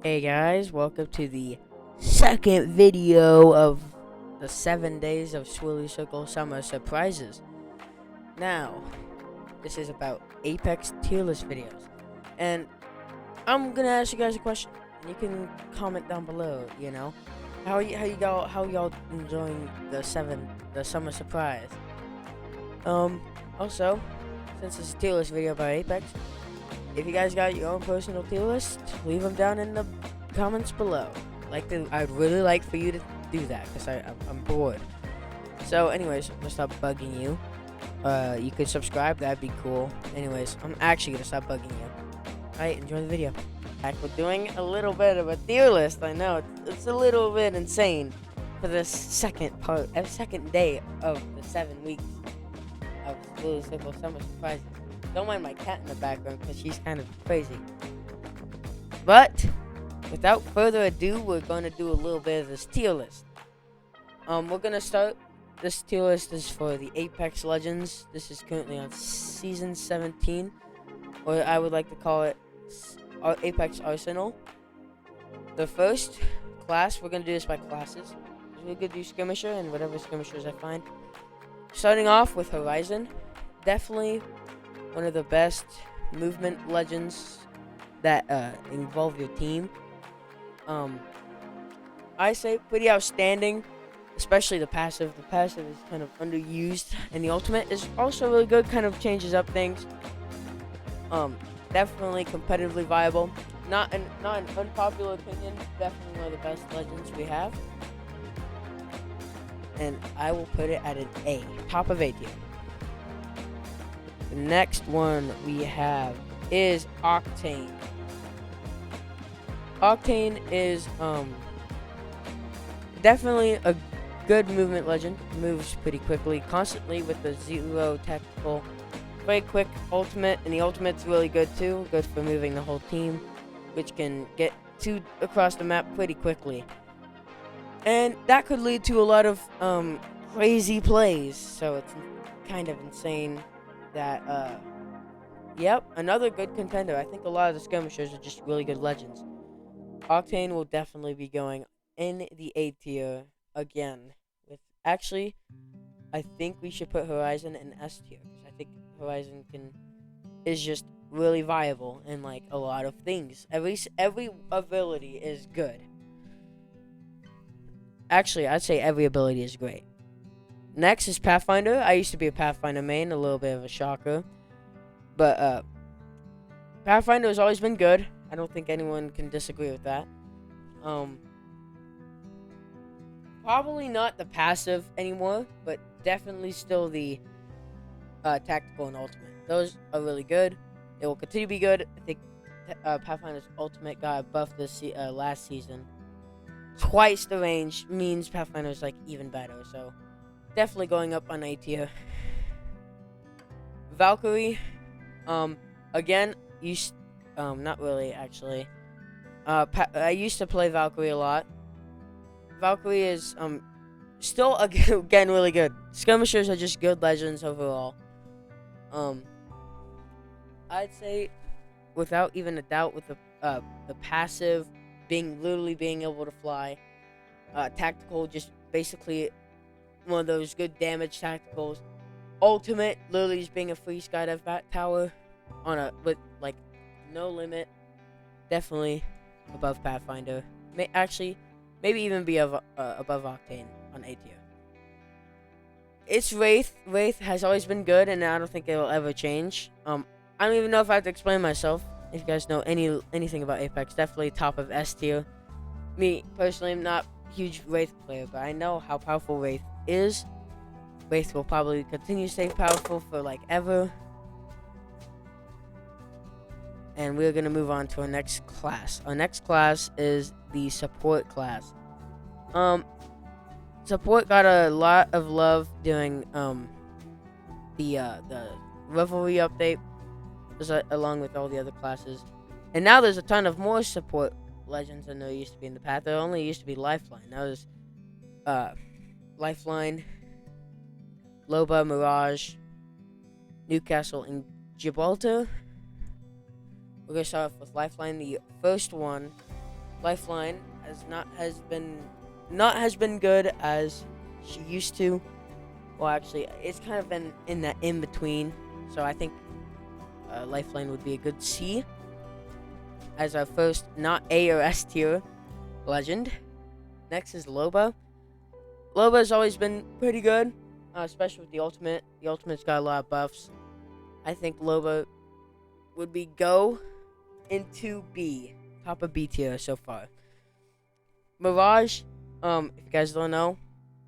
Hey guys, welcome to the second video of the 7 days of Swirly Circle Summer Surprises. Now, this is about Apex tier list videos. And I'm gonna ask you guys a question. And you can comment down below, How y'all enjoying the summer surprise? Also, since it's a tier list video about Apex, if you guys got your own personal tier list, leave them down in the comments below. I'd really like for you to do that because I'm bored. So, anyways, I'm gonna stop bugging you. You could subscribe, that'd be cool. Anyways, I'm actually gonna stop bugging you. Alright, enjoy the video. We're doing a little bit of a tier list. I know it's a little bit insane for this second day of the 7 weeks of Swirly Circle Summer Surprises. Don't mind my cat in the background because she's kind of crazy. But without further ado, we're going to do a little bit of this tier list. We're going to start. This tier list is for the Apex Legends. This is currently on Season 17, or I would like to call it Apex Aresenal. The first class, we're going to do this by classes. We're going to do Skirmisher and whatever skirmishers I find. Starting off with Horizon. Definitely one of the best movement legends that involve your team. I say pretty outstanding, especially the passive. The passive is kind of underused, and the ultimate is also really good. Kind of changes up things. Definitely competitively viable. Not an unpopular opinion. Definitely one of the best legends we have, and I will put it at an A, top of A tier. The next one we have is Octane. Octane is definitely a good movement legend. Moves pretty quickly, constantly with the zero tactical, very quick ultimate, and the ultimate's really good too. Good for moving the whole team, which can get across the map pretty quickly. And that could lead to a lot of crazy plays, so it's kind of insane that, yep, another good contender. I think a lot of the skirmishers are just really good legends. Octane will definitely be going in the A tier again. Actually, I think we should put Horizon in S tier, because I think Horizon is just really viable in like a lot of things. Every ability is good. Actually, I'd say every ability is great. Next is Pathfinder. I used to be a Pathfinder main, a little bit of a shocker. But Pathfinder has always been good. I don't think anyone can disagree with that. Probably not the passive anymore, but definitely still the tactical and ultimate. Those are really good. They will continue to be good. I think Pathfinder's ultimate got a buff this last season. Twice the range means Pathfinder's like even better, so definitely going up on A tier. Valkyrie, again, not really actually. I used to play Valkyrie a lot. Valkyrie is still again really good. Skirmishers are just good legends overall. I'd say without even a doubt, with the passive literally being able to fly, tactical just basically one of those good damage tacticals. Ultimate literally just being a free skydive bat tower with like no limit. Definitely above Pathfinder. Maybe even be above Octane on A tier. It's Wraith. Wraith has always been good, and I don't think it will ever change. I don't even know if I have to explain myself. If you guys know anything about Apex, definitely top of S tier. Me personally, I'm not a huge Wraith player, but I know how powerful Wraith is. Wraith will probably continue to stay powerful for like ever. And we're gonna move on to our next class. Our next class is the support class. Support got a lot of love during the Revelry update, along with all the other classes. And now there's a ton of more support legends than there used to be in the past. There only used to be Lifeline. Now there's Lifeline, Loba, Mirage, Newcastle, and Gibraltar. We're going to start off with Lifeline. The first one Lifeline has been good as she used to. Well, actually, it's kind of been in that in between. So I think Lifeline would be a good C as our first not A or S tier legend. Next is Loba. Loba's always been pretty good, especially with the ultimate. The ultimate's got a lot of buffs. I think Loba would be go into B. Top of B tier so far. Mirage, if you guys don't know,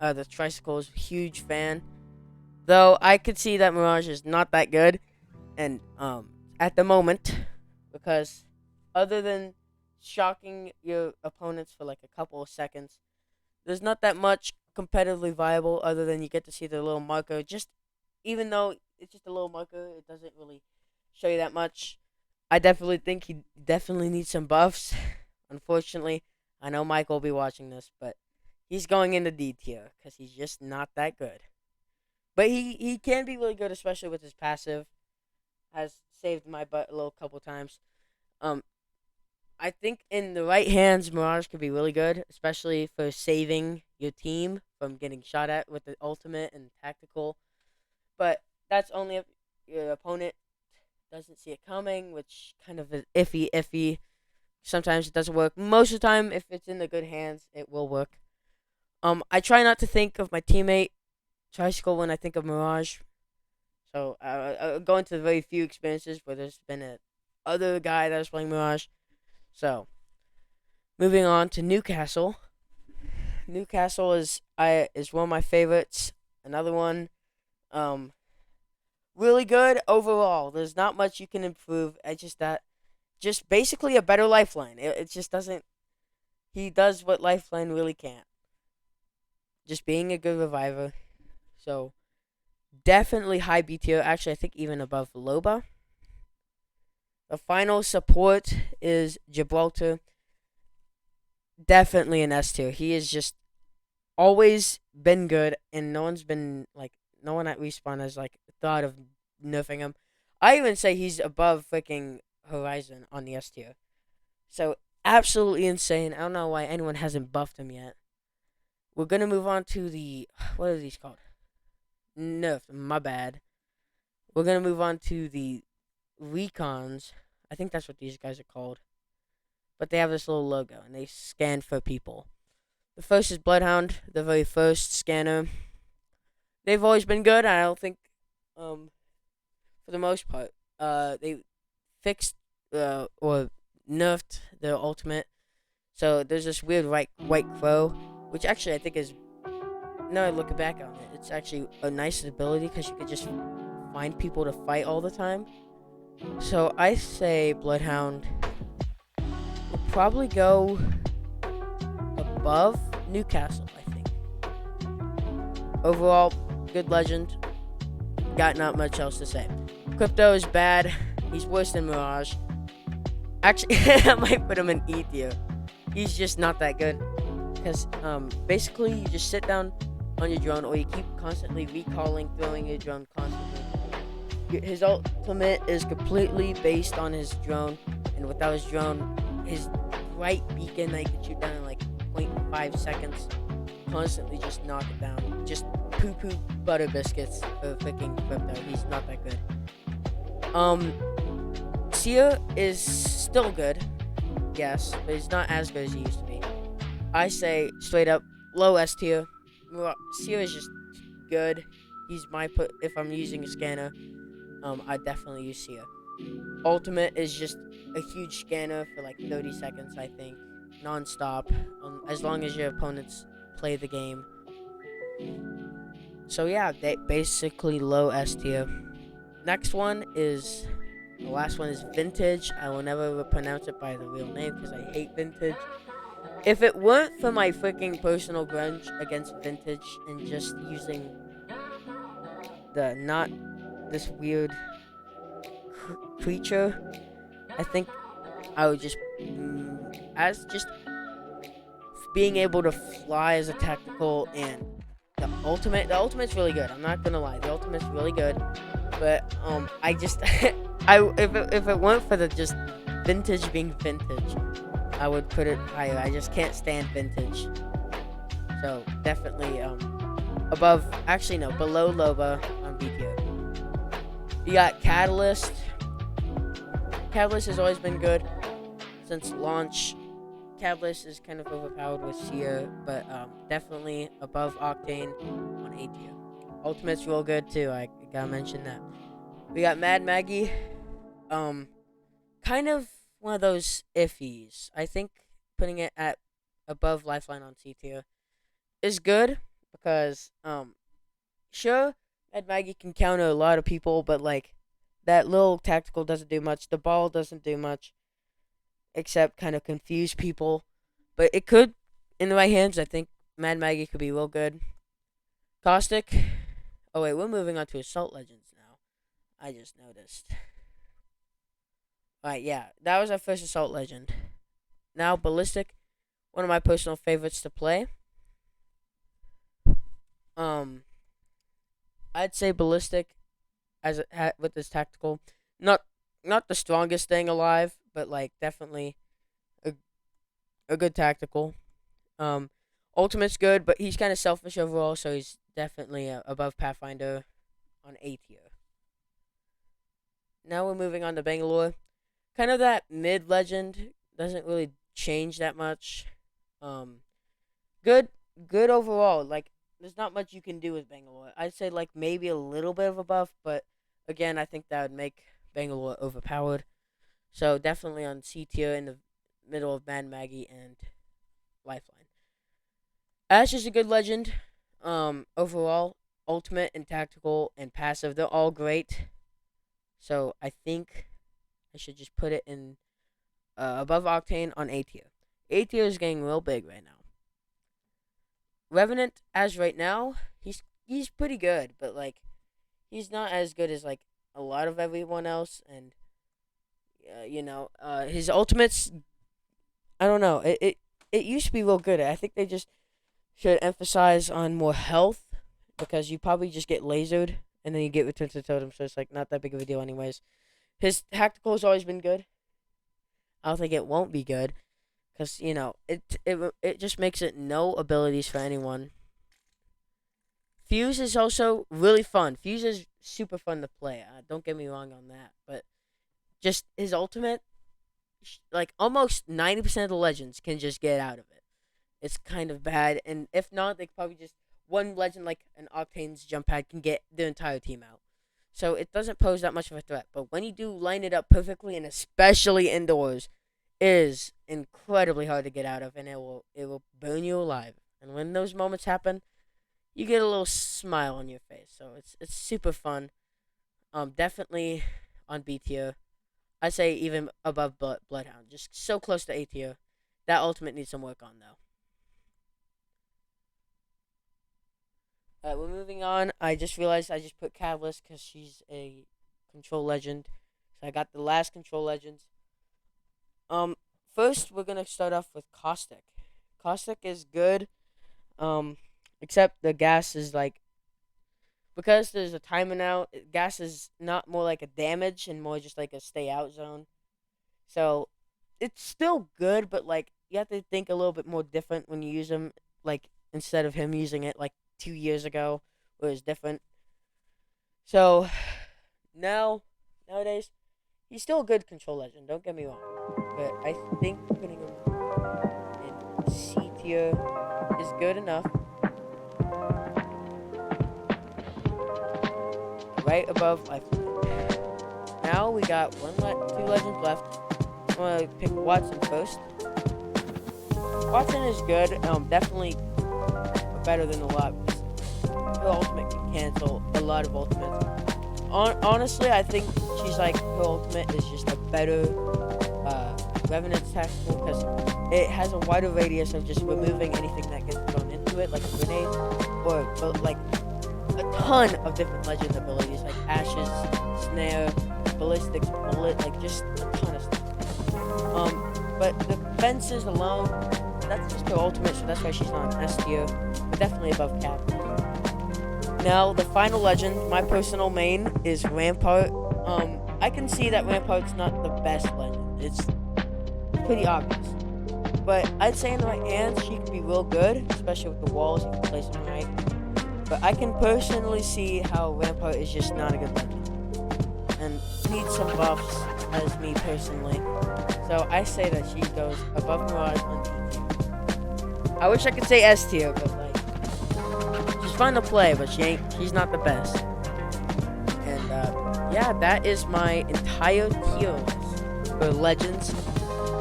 the Tricycle is a huge fan. Though I could see that Mirage is not that good, and at the moment, because other than shocking your opponents for like a couple of seconds, there's not that much competitively viable other than you get to see the little marker. Just even though it's just a little marker, it doesn't really show you that much. I definitely think he definitely needs some buffs. Unfortunately, I know Mike will be watching this, but he's going into D tier because he's just not that good. But he can be really good, especially with his passive. Has saved my butt a little couple times. I think in the right hands, Mirage could be really good, especially for saving your team from getting shot at with the ultimate and tactical. But that's only if your opponent doesn't see it coming, which kind of is iffy. Sometimes it doesn't work. Most of the time, if it's in the good hands, it will work. I try not to think of my teammate Tricycle when I think of Mirage. So I go into the very few experiences where there's been a other guy that was playing Mirage. So, moving on to Newcastle. Newcastle is one of my favorites. Another one, really good overall. There's not much you can improve. Just basically a better Lifeline. It just doesn't. He does what Lifeline really can't. Just being a good reviver. So, definitely high B tier. Actually, I think even above Loba. The final support is Gibraltar. Definitely an S tier. He has just always been good, and no one at Respawn has thought of nerfing him. I even say he's above freaking Horizon on the S tier. So absolutely insane. I don't know why anyone hasn't buffed him yet. We're gonna move on to the what are these called? Nerf. My bad. We're gonna move on to the Recons. I think that's what these guys are called. But they have this little logo, and they scan for people. The first is Bloodhound, the very first scanner. They've always been good. I don't think, for the most part, they fixed or nerfed their ultimate. So there's this weird white crow, which actually I think is, now I look back on it, it's actually a nice ability because you could just find people to fight all the time. So I say Bloodhound will probably go above Newcastle, I think. Overall, good legend. Got not much else to say. Crypto is bad. He's worse than Mirage. Actually, I might put him in E tier. He's just not that good. Because basically, you just sit down on your drone, or you keep constantly recalling, throwing your drone constantly. His ultimate is completely based on his drone, and without his drone, his bright beacon that you can shoot down in 0.5 seconds, constantly just knock it down. Just poo-poo butter biscuits for freaking Crypto. He's not that good. Sia is still good, yes, but he's not as good as he used to be. I say straight up low S tier. Sia is just good. He's my put if I'm using a scanner. I definitely use Sia. Ultimate is just a huge scanner for 30 seconds, I think, non-stop, as long as your opponents play the game. So yeah, they basically low S tier. Next one is, the last one is Vintage. I will never pronounce it by the real name because I hate Vintage. If it weren't for my freaking personal grudge against Vintage and just using the not this weird creature, I think I would just as just being able to fly as a tactical, and the ultimate's really good. I'm not gonna lie, the ultimate's really good, but I just if it weren't for the just Vintage being Vintage, I would put it higher. I just can't stand vintage. So definitely above, actually no, below Loba on B tier. You got Catalyst. Catalyst has always been good since launch. Catalyst is kind of overpowered with Seer, but definitely above Octane on A tier. Ultimate's real good too. I gotta mention that. We got Mad Maggie. Kind of one of those iffies. I think putting it at above Lifeline on C tier is good because sure, Mad Maggie can counter a lot of people, but like that little tactical doesn't do much. The ball doesn't do much except kind of confuse people. But it could, in the right hands, I think Mad Maggie could be real good. Caustic. Oh wait, we're moving on to Assault Legends now. I just noticed. Alright, yeah, that was our first Assault Legend. Now Ballistic, one of my personal favorites to play. I'd say Ballistic as with this tactical, not the strongest thing alive, but like definitely a good tactical. Ultimate's good, but he's kind of selfish overall, so he's definitely above Pathfinder on A tier. Now we're moving on to Bangalore. Kind of that mid legend, doesn't really change that much. Good overall. Like there's not much you can do with Bangalore. I'd say like maybe a little bit of a buff, but again, I think that would make Bangalore overpowered. So definitely on C tier in the middle of Mad Maggie and Lifeline. Ash is a good legend. Overall, ultimate and tactical and passive, they're all great. So I think I should just put it in above Octane on A tier. A tier is getting real big right now. Revenant, as right now, he's pretty good, but like he's not as good as like a lot of everyone else, and his ultimates. I don't know. It used to be real good. I think they just should emphasize on more health because you probably just get lasered and then you get returned to totem, so it's like not that big of a deal anyways. His tactical has always been good. I don't think it won't be good because it just makes it no abilities for anyone. Fuse is also really fun. Fuse is super fun to play. Don't get me wrong on that, but just his ultimate, like almost 90% of the legends can just get out of it. It's kind of bad, and if not, they could probably just one legend like an Octane's jump pad can get the entire team out. So it doesn't pose that much of a threat. But when you do line it up perfectly, and especially indoors, it is incredibly hard to get out of, and it will burn you alive. And when those moments happen, you get a little smile on your face. So it's super fun. Definitely on B tier. I say even above Bloodhound. Just so close to A tier. That ultimate needs some work on though. Alright, we're moving on. I just realized I just put Catalyst because she's a control legend. So I got the last control legends. First we're gonna start off with Caustic. Caustic is good. Except the gas is like, because there's a timer now, gas is not more like a damage and more just like a stay out zone. So it's still good, but like you have to think a little bit more different when you use him. Like instead of him using it like 2 years ago, where it was different. So nowadays, he's still a good control legend. Don't get me wrong, but I think putting him in C tier is good enough. Right above Lifeline. Now we got two legends left. I'm gonna pick Watson first. Watson is good. Definitely better than a lot. Her ultimate can cancel a lot of ultimates. Honestly, I think she's like her ultimate is just a better Revenant's tactical because it has a wider radius of just removing anything that gets thrown into it, like a grenade, or like a ton of different legend abilities like Ashes, Snare, Ballistics, Bullet, like just a ton of stuff. But the fences alone, that's just her ultimate, so that's why she's not an S tier, but definitely above Cap. Now, the final legend, my personal main, is Rampart. I can see that Rampart's not the best legend. It's pretty obvious. But I'd say in the right hands, she could be real good, especially with the walls, if you place them right. But I can personally see how Rampart is just not a good legend. And needs some buffs, as me personally. So I say that she goes above Mirage on D tier. I wish I could say S tier, but like, she's fun to play, but she's not the best. And yeah, that is my entire tier list for legends.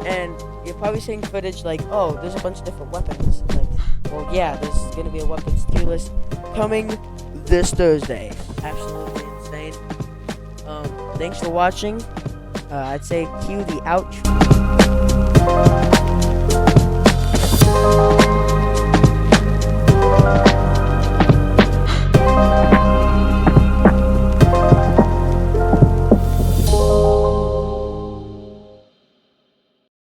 And you're probably seeing footage like, oh, there's a bunch of different weapons. Like, well, yeah, there's gonna be a weapons tier list coming this Thursday. Absolutely insane. Thanks for watching. I'd say cue the outro.